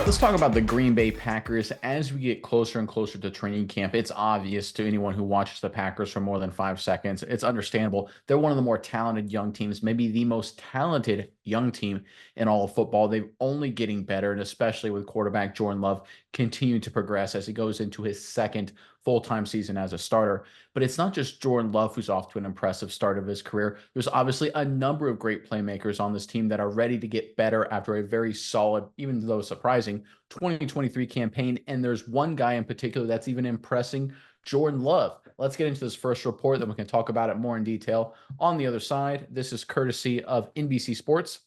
Let's talk about the Green Bay Packers. As we get closer and closer to training camp, it's obvious to anyone who watches the Packers for more than 5 seconds. It's understandable. They're one of the more talented young teams, maybe the most talented young team in all of football. They're only getting better, and especially with quarterback Jordan Love continuing to progress as he goes into his second full-time season as a starter. But it's not just Jordan Love who's off to an impressive start of his career. There's obviously a number of great playmakers on this team that are ready to get better after a very solid, even though surprising, 2023 campaign. And there's one guy in particular that's even impressing, Jordan Love. Let's get into this first report, then we can talk about it more in detail on the other side. This is courtesy of NBC Sports.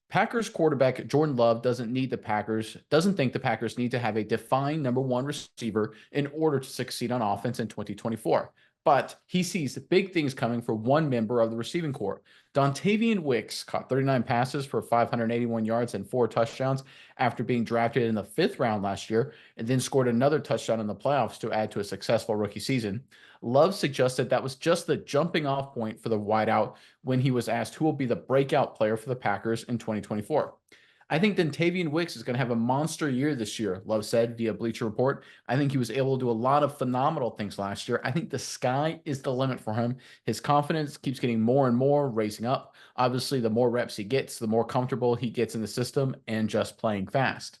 Packers quarterback Jordan Love doesn't think the Packers need to have a defined number one receiver in order to succeed on offense in 2024. But he sees big things coming for one member of the receiving corps. Davian Wix caught 39 passes for 581 yards and 4 touchdowns after being drafted in the 5th round last year, and then scored another touchdown in the playoffs to add to a successful rookie season. Love suggested that was just the jumping off point for the wideout when he was asked who will be the breakout player for the Packers in 2024. I think Davian Wix is going to have a monster year this year, Love said via Bleacher Report. I think he was able to do a lot of phenomenal things last year. I think the sky is the limit for him. His confidence keeps getting more and more, raising up. Obviously, the more reps he gets, the more comfortable he gets in the system and just playing fast.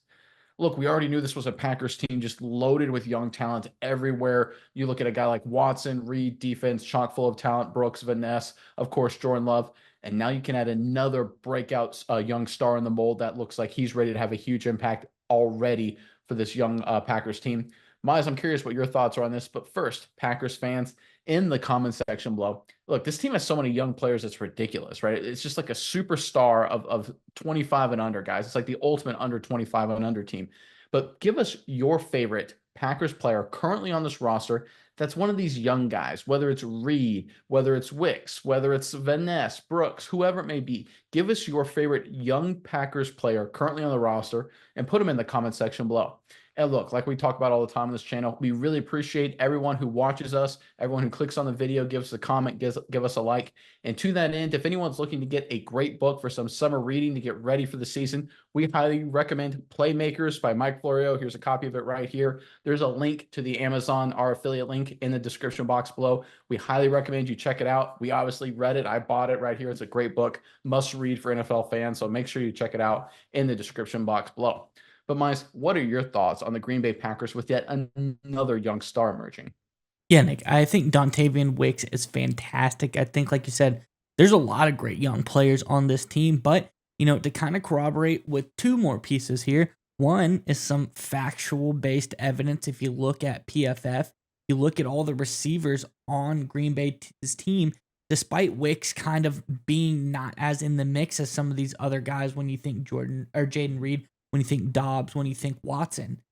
Look, we already knew this was a Packers team just loaded with young talent everywhere. You look at a guy like Watson, Reed, defense, chock full of talent, Brooks, Van Ness, of course, Jordan Love. And now you can add another breakout young star in the mold that looks like he's ready to have a huge impact already for this young Packers team. Miles, I'm curious what your thoughts are on this. But first, Packers fans, in the comment section below, look, this team has so many young players, it's ridiculous, right? It's just like a superstar of 25 and under guys. It's like the ultimate under 25 and under team. But give us your favorite Packers player currently on this roster that's one of these young guys, whether it's Reed, whether it's Wicks, whether it's Van Ness, Brooks, whoever it may be. Give us your favorite young Packers player currently on the roster and put them in the comment section below. And look, like we talk about all the time on this channel, we really appreciate everyone who watches us, everyone who clicks on the video, gives us a comment, give us a like. And to that end, if anyone's looking to get a great book for some summer reading to get ready for the season, we highly recommend Playmakers by Mike Florio. Here's a copy of it right here. There's a link to the Amazon, our affiliate link, in the description box below. We highly recommend you check it out. We obviously read it. I bought it right here. It's a great book, must read for NFL fans. So make sure you check it out in the description box below. But Miles, what are your thoughts on the Green Bay Packers with yet another young star emerging? Yeah, Nick, I think Davian Wix is fantastic. I think, like you said, there's a lot of great young players on this team, but to kind of corroborate with two more pieces here. One is some factual based evidence. If you look at PFF, you look at all the receivers on Green Bay's team, despite Wix kind of being not as in the mix as some of these other guys when you think Jordan or Jaden Reed, when you think Dobbs, when you think Watson.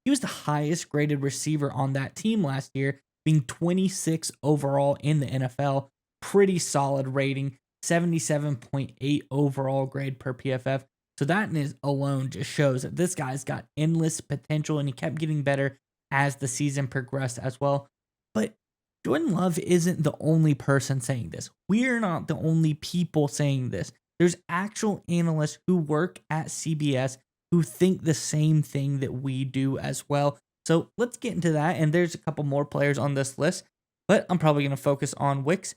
He was the highest graded receiver on that team last year, being 26 overall in the NFL. Pretty solid rating, 77.8 overall grade per PFF. So that alone just shows that this guy's got endless potential, and he kept getting better as the season progressed as well. But Jordan Love isn't the only person saying this. We're not the only people saying this. There's actual analysts who work at CBS who think the same thing that we do as well. So let's get into that. And there's a couple more players on this list, but I'm probably going to focus on Wix.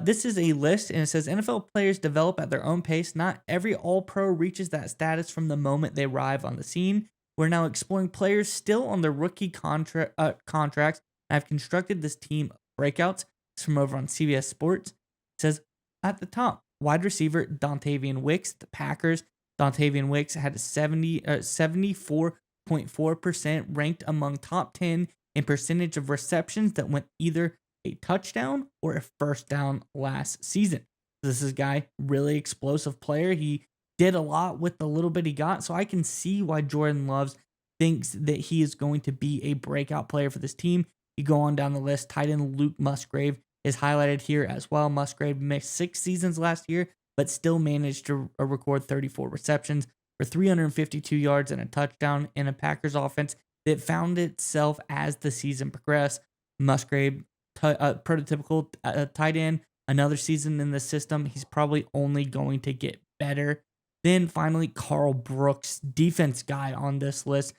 This is a list, and it says NFL players develop at their own pace. Not every All-Pro reaches that status from the moment they arrive on the scene. We're now exploring players still on their rookie contracts. I've constructed this team of breakouts. It's from over on CBS Sports. It says at the top, wide receiver Davian Wix, the Packers. Davian Wix had 74.4% ranked among top 10 in percentage of receptions that went either a touchdown or a first down last season. This is a guy, really explosive player. He did a lot with the little bit he got, so I can see why Jordan Love thinks that he is going to be a breakout player for this team. You go on down the list, tight end Luke Musgrave is highlighted here as well. Musgrave missed 6 seasons last year, but still managed to record 34 receptions for 352 yards and a touchdown in a Packers offense that found itself as the season progressed. Musgrave, prototypical tight end, another season in the system. He's probably only going to get better. Then finally, Carl Brooks, defense guy on this list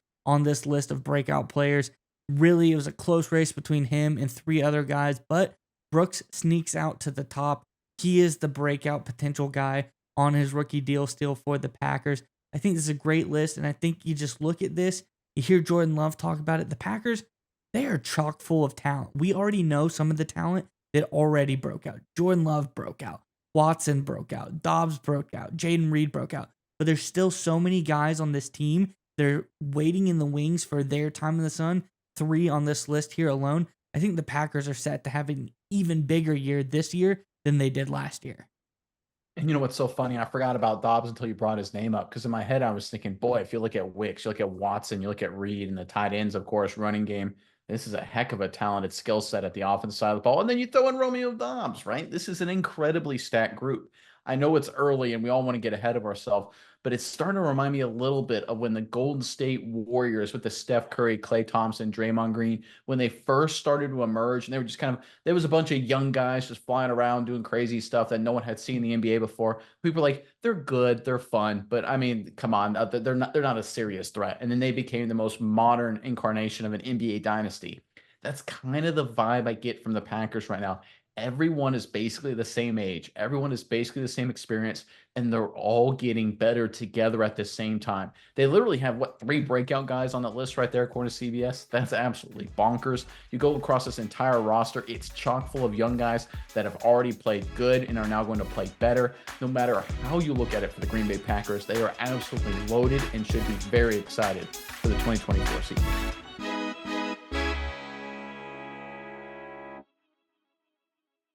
of breakout players. Really, it was a close race between him and three other guys, but Brooks sneaks out to the top. He is the breakout potential guy on his rookie deal still for the Packers. I think this is a great list, and I think you just look at this, you hear Jordan Love talk about it. The Packers, they are chock full of talent. We already know some of the talent that already broke out. Jordan Love broke out. Watson broke out. Dobbs broke out. Jaden Reed broke out. But there's still so many guys on this team. They're waiting in the wings for their time in the sun. 3 on this list here alone. I think the Packers are set to have an even bigger year this year than they did last year. And you know what's so funny? I forgot about Dobbs until you brought his name up because in my head I was thinking, boy, if you look at Wicks, you look at Watson, you look at Reed and the tight ends, of course, running game. This is a heck of a talented skill set at the offensive side of the ball. And then you throw in Romeo Dobbs, right? This is an incredibly stacked group. I know it's early and we all want to get ahead of ourselves, but it's starting to remind me a little bit of when the Golden State Warriors with the Steph Curry, Klay Thompson, Draymond Green, when they first started to emerge and they were just kind of, there was a bunch of young guys just flying around doing crazy stuff that no one had seen in the NBA before. People were like, they're good, they're fun, but I mean, come on, they're not a serious threat. And then they became the most modern incarnation of an NBA dynasty. That's kind of the vibe I get from the Packers right now. Everyone is basically the same age. Everyone is basically the same experience, and they're all getting better together at the same time. They literally have what 3 breakout guys on that list right there, according to CBS. That's absolutely bonkers. You go across this entire roster, it's chock full of young guys that have already played good and are now going to play better. No matter how you look at it for the Green Bay Packers, they are absolutely loaded and should be very excited for the 2024 season.